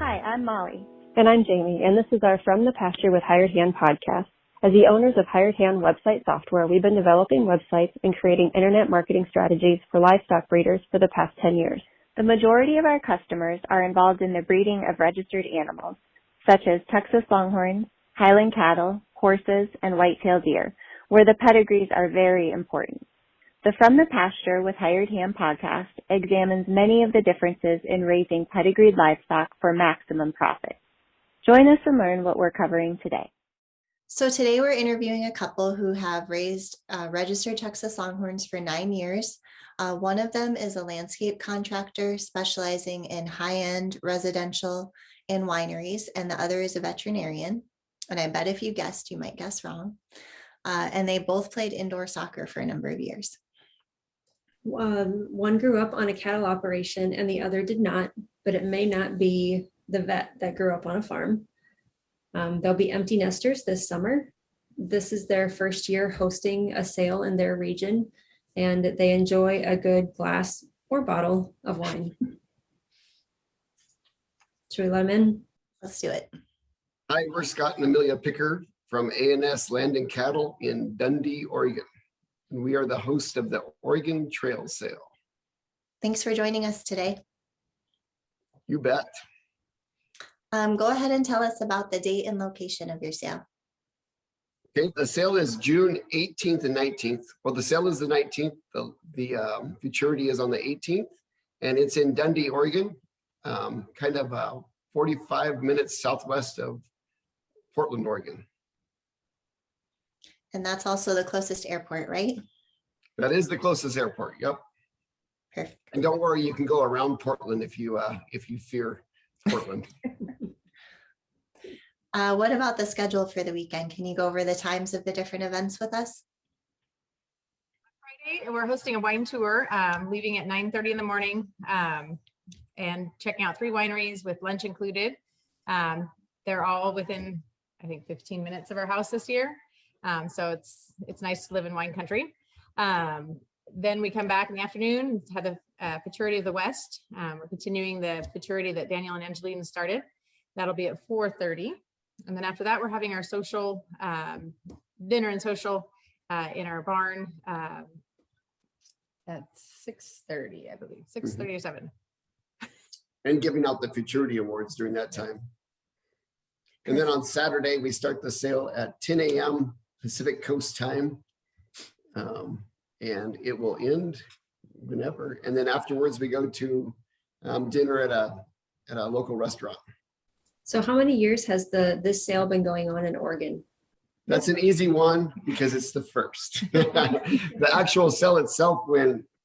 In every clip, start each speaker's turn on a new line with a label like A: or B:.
A: Hi, I'm Molly.
B: And I'm Jamie, and this is our From the Pasture with Hired Hand podcast. As the owners of Hired Hand website software, we've been developing websites and creating internet marketing strategies for livestock breeders for the past 10 years.
A: The majority of our customers are involved in the breeding of registered animals, such as Texas Longhorns, Highland cattle, horses, and white-tailed deer, where the pedigrees are very important. The From the Pasture with Hired Hand podcast examines many of the differences in raising pedigreed livestock for maximum profit. Join us and learn what we're covering today.
C: So today we're interviewing a couple who have raised registered Texas Longhorns for 9 years. One of them is a landscape contractor specializing in high-end residential and wineries, and the other is a veterinarian. And I bet if you guessed, you might guess wrong. And they both played indoor soccer for a number of years.
D: One grew up on a cattle operation and the other did not, but it may not be the vet that grew up on a farm. They'll be empty nesters this summer. This is their first year hosting a sale in their region, and they enjoy a good glass or bottle of wine. Should we let them in?
C: Let's do it.
E: Hi, we're Scott and Amelia Picker from A&S Land and Cattle in Dundee, Oregon. And we are the host of the Oregon Trail Sale.
C: Thanks for joining us today.
E: You bet.
C: Go ahead and tell us about the date and location of your sale.
E: Okay, the sale is June 18th and 19th. Well, the sale is the 19th. The futurity is on the 18th, and it's in Dundee, Oregon, kind of 45 minutes southwest of Portland, Oregon.
C: And that's also the closest airport, right?
E: That is the closest airport. Yep.
C: Perfect.
E: And don't worry, you can go around Portland if you fear Portland.
C: What about the schedule for the weekend? Can you go over the times of the different events with us?
F: Friday, we're hosting a wine tour, leaving at 9:30 in the morning, and checking out 3 wineries with lunch included. They're all within, I think, 15 minutes of our house this year. So it's nice to live in wine country. Then we come back in the afternoon, have the Futurity of the West. We're continuing the Futurity that Daniel and Angelina started. That'll be at 4:30. And then after that, we're having our social dinner and social in our barn at 6:30, I believe, 6:30 or 7.
E: And giving out the Futurity Awards during that time. And then on Saturday, we start the sale at 10 a.m. Pacific Coast time. And it will end whenever. And then afterwards, we go to dinner at a local restaurant.
D: So how many years has this sale been going on in Oregon?
E: That's an easy one because it's the first. The actual sale itself,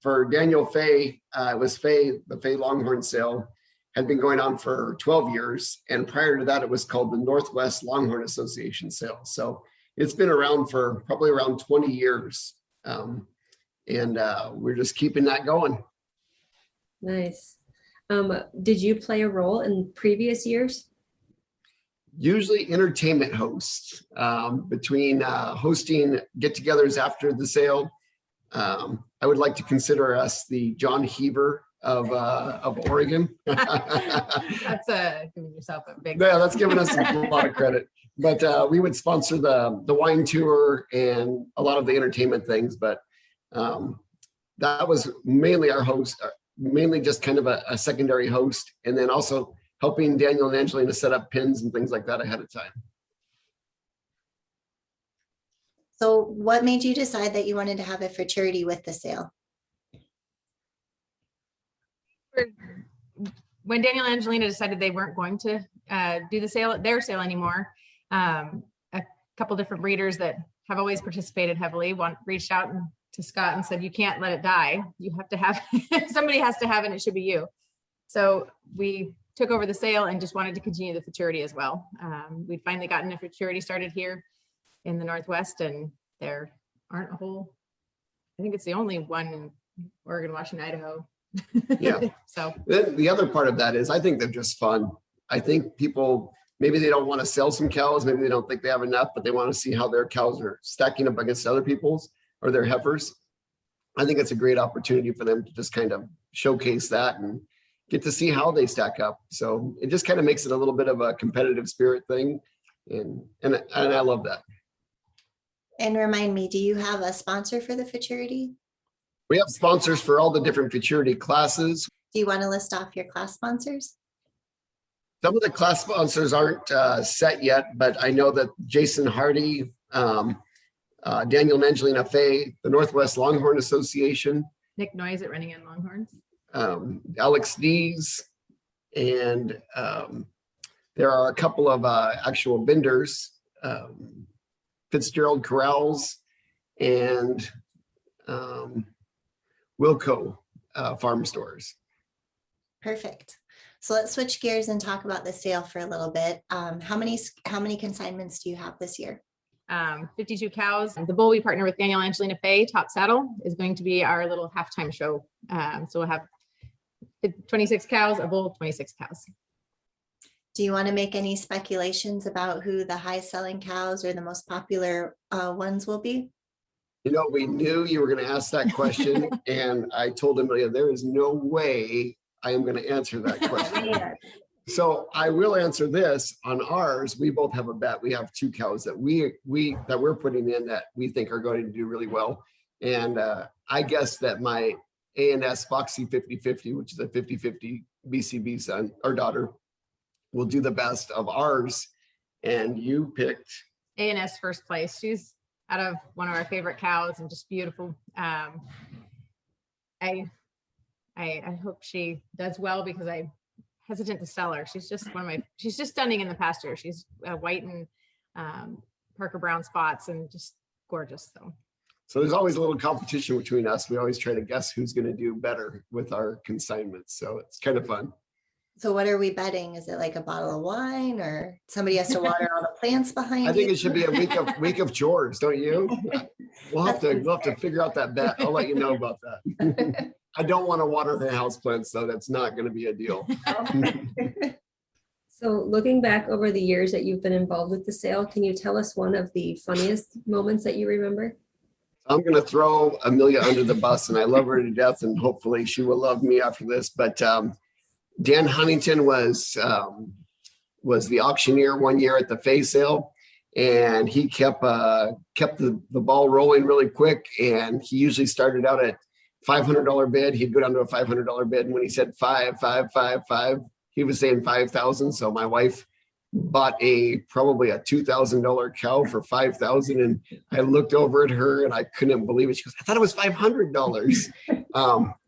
E: for Daniel Fay, it was the Fay Longhorn sale, had been going on for 12 years. And prior to that, it was called the Northwest Longhorn Association sale. So it's been around for probably around 20 years. And we're just keeping that going.
D: Nice. Did you play a role in previous years?
E: Usually entertainment hosts, between hosting get-togethers after the sale. I would like to consider us the John Heaver of Oregon.
F: That's giving yourself a big.
E: Yeah, that's giving us a lot of credit. But we would sponsor the wine tour and a lot of the entertainment things. But that was mainly our host, mainly just kind of a secondary host, and then also helping Daniel and Angelina set up pins and things like that ahead of time.
C: So what made you decide that you wanted to have a futurity with the sale?
F: When Daniel and Angelina decided they weren't going to do their sale anymore, a couple different breeders that have always participated heavily reached out to Scott and said, "You can't let it die. You have to have somebody has to have it, and it should be you." So we took over the sale and just wanted to continue the futurity as well. We'd finally gotten a futurity started here in the Northwest, and there aren't I think it's the only one in Oregon, Washington, Idaho.
E: Yeah.
F: So
E: then the other part of that is I think they're just fun. I think people, maybe they don't want to sell some cows. Maybe they don't think they have enough, but they want to see how their cows are stacking up against other people's or their heifers. I think it's a great opportunity for them to just kind of showcase that get to see how they stack up. So it just kind of makes it a little bit of a competitive spirit thing. And I love that.
C: And remind me, do you have a sponsor for the futurity?
E: We have sponsors for all the different futurity classes.
C: Do you want to list off your class sponsors?
E: Some of the class sponsors aren't set yet, but I know that Jason Hardy, Daniel and Angelina Fay, the Northwest Longhorn Association,
F: Nick Noyes at Running in Longhorns,
E: Alex Dees, and there are a couple of actual vendors, Fitzgerald Corrals and Wilco farm stores.
C: Perfect. So let's switch gears and talk about the sale for a little bit. How many consignments do you have this year?
F: 52 cows. The bull we partner with Daniel and Angelina Fay, Top Saddle, is going to be our little halftime show. So we'll have 26 cows, a bull, 26 cows.
C: Do you want to make any speculations about who the high selling cows or the most popular ones will be?
E: You know, we knew you were going to ask that question, and I told Amelia, there is no way I am going to answer that question. So I will answer this. On ours, we both have a bet. We have 2 cows that we're putting in that we think are going to do really well. And I guess that my A&S Foxy 50/50, which is a 50/50 BCB son or daughter, will do the best of ours. And you picked
F: A&S first place. She's out of one of our favorite cows and just beautiful. I hope she does well because I'm hesitant to sell her. She's just she's just stunning in the pasture. She's white and Parker Brown spots and just gorgeous.
E: So there's always a little competition between us. We always try to guess who's going to do better with our consignments. So it's kind of fun.
C: So what are we betting? Is it like a bottle of wine or somebody has to water all the plants behind
E: I think
C: you?
E: it should be a week of chores, don't you? We'll have to figure out that bet. I'll let you know about that. I don't want to water the houseplants, so that's not going to be a deal.
D: So looking back over the years that you've been involved with the sale, can you tell us one of the funniest moments that you remember?
E: I'm going to throw Amelia under the bus, and I love her to death, and hopefully she will love me after this. But Dan Huntington was the auctioneer one year at the Fay sale, and he kept the ball rolling really quick. And he usually started out at $500 bid. He'd go down to a $500 bid, and when he said 5, he was saying 5,000. So my wife bought probably a $2,000 cow for $5,000, and I looked over at her and I couldn't believe it. She goes, "I thought it was $500."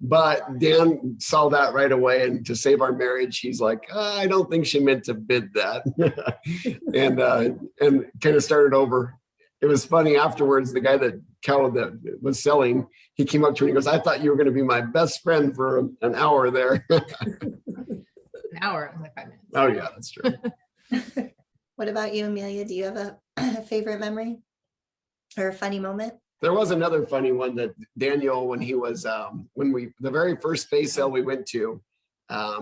E: But Dan saw that right away, and to save our marriage, he's like, "I don't think she meant to bid that," and kind of started over. It was funny afterwards. The guy that was selling, he came up to me and he goes, "I thought you were going to be my best friend for an hour there."
F: An hour, it was like 5 minutes.
E: Oh yeah, that's true.
C: What about you, Amelia? Do you have a favorite memory or a funny moment?
E: There was another funny one that Daniel, when he was, the very first Fay sale we went to,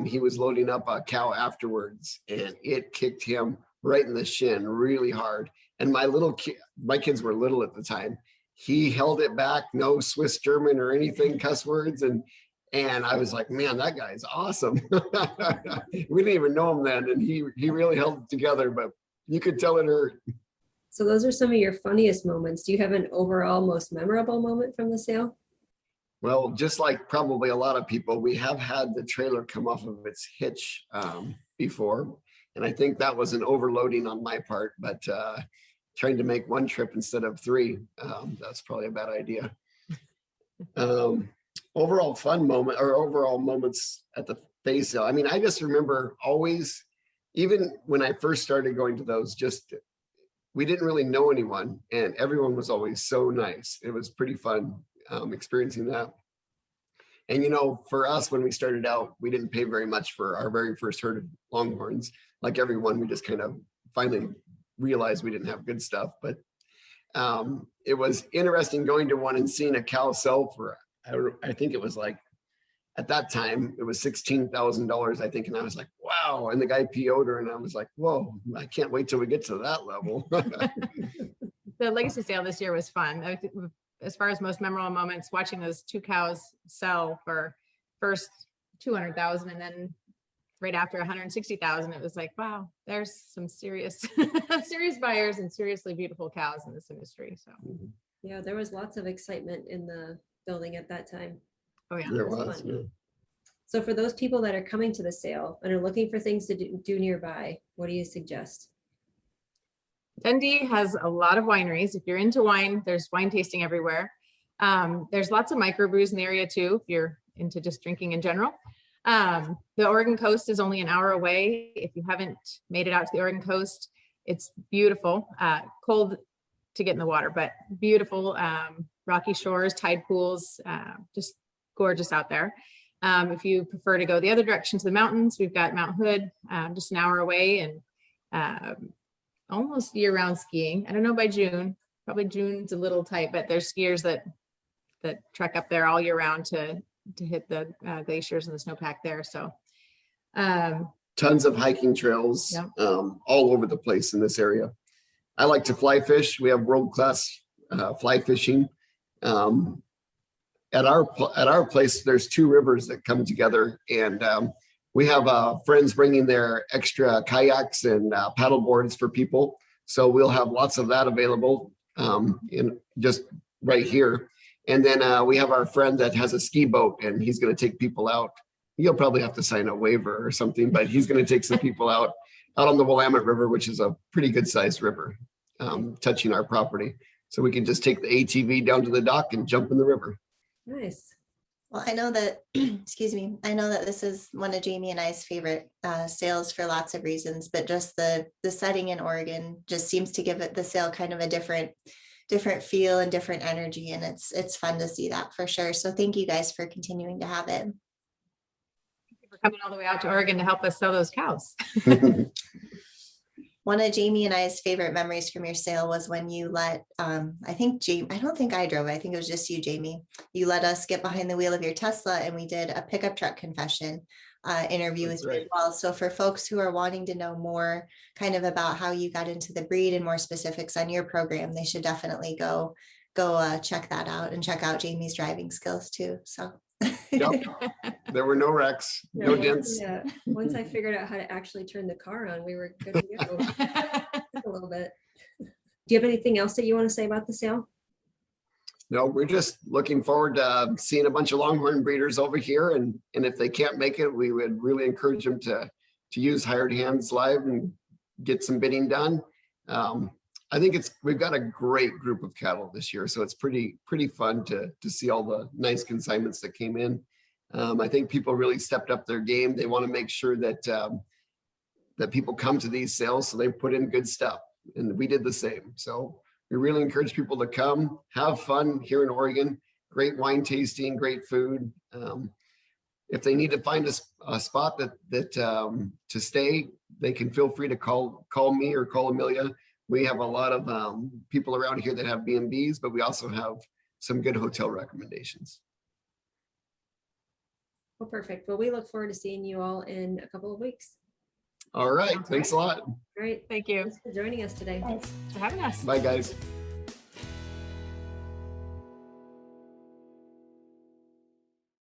E: he was loading up a cow afterwards, and it kicked him right in the shin really hard. And my kids were little at the time. He held it back, no Swiss German or anything, cuss words. And I was like, man, that guy's awesome. We didn't even know him then. And he really held it together, but you could tell it hurt.
D: So those are some of your funniest moments. Do you have an overall most memorable moment from the sale?
E: Well, just like probably a lot of people, we have had the trailer come off of its hitch before. And I think that was an overloading on my part, but trying to make one trip instead of 3, that's probably a bad idea. Overall fun moment or overall moments at the Fay sale. I mean, I just remember always, even when I first started going to those, we didn't really know anyone, and everyone was always so nice. It was pretty fun experiencing that. And, for us, when we started out, we didn't pay very much for our very first herd of Longhorns. Like everyone, we just kind of finally realized we didn't have good stuff. But it was interesting going to one and seeing a cow sell for, I think it was like, at that time, it was $16,000, I think. And I was like, wow. And the guy PO'd her, and I was like, whoa, I can't wait till we get to that level.
F: The legacy sale this year was fun. As far as most memorable moments, watching those 2 cows sell for first 200,000. And then right after 160,000, it was like, wow, there's some serious, serious buyers and seriously beautiful cows in this industry. So,
D: Yeah, there was lots of excitement in the building at that time.
F: oh yeah.
E: There
D: It was
E: was,
D: fun.
E: yeah.
D: So for those people that are coming to the sale and are looking for things to do nearby, what do you suggest?
F: Dundee has a lot of wineries. If you're into wine, there's wine tasting everywhere. There's lots of microbrews in the area too, if you're into just drinking in general. The Oregon coast is only an hour away. If you haven't made it out to the Oregon coast, it's beautiful, cold to get in the water, but beautiful, rocky shores, tide pools, just gorgeous out there. If you prefer to go the other direction to the mountains, we've got Mount Hood, just an hour away, and almost year-round skiing. I don't know by June, probably June's a little tight, but there's skiers that trek up there all year round to hit the glaciers and the snowpack there. So
E: Tons of hiking trails,
F: Yep.
E: all over the place in this area. I like to fly fish. We have world-class fly fishing. At our place, there's two rivers that come together, and we have friends bringing their extra kayaks and paddle boards for people. So we'll have lots of that available in just right here. And then we have our friend that has a ski boat, and he's going to take people out. You'll probably have to sign a waiver or something, but he's going to take some people out on the Willamette River, which is a pretty good sized river, touching our property. So we can just take the ATV down to the dock and jump in the river.
D: Nice.
C: Well, I know that, excuse me, I know that this is one of Jamie and I's favorite sales for lots of reasons, but just the setting in Oregon just seems to give it the sale kind of a different feel and different energy. And it's fun to see that for sure. So thank you guys for continuing to have it.
F: Thank you for coming all the way out to Oregon to help us sell those cows.
C: One of Jamie and I's favorite memories from your sale was when you let, I don't think I drove, I think it was just you, Jamie. You let us get behind the wheel of your Tesla and we did a pickup truck confession interview
E: That's
C: with you as well. So for folks who are wanting to know more kind of about how you got into the breed and more specifics on your program, they should definitely go check that out and check out Jamie's driving skills too. So.
E: Yep. There were no wrecks, no dents.
D: Yeah. Once I figured out how to actually turn the car on, we were good to go. A little bit. Do you have anything else that you want to say about the sale?
E: No, we're just looking forward to seeing a bunch of Longhorn breeders over here. And if they can't make it, we would really encourage them to use Hired Hands Live and get some bidding done. I think we've got a great group of cattle this year, so it's pretty fun to see all the nice consignments that came in. I think people really stepped up their game. They want to make sure that people come to these sales, so they put in good stuff, and we did the same. So we really encourage people to come, have fun here in Oregon. Great wine tasting, great food. If they need to find a spot that to stay, they can feel free to call me or call Amelia. We have a lot of people around here that have B&Bs, but we also have some good hotel recommendations.
D: Well, perfect. Well, we look forward to seeing you all in a couple of weeks.
E: All right. Thanks a lot.
D: All right.
F: Thank you
D: Thanks for joining us today.
C: Thanks.
F: for having us.
E: Bye, guys.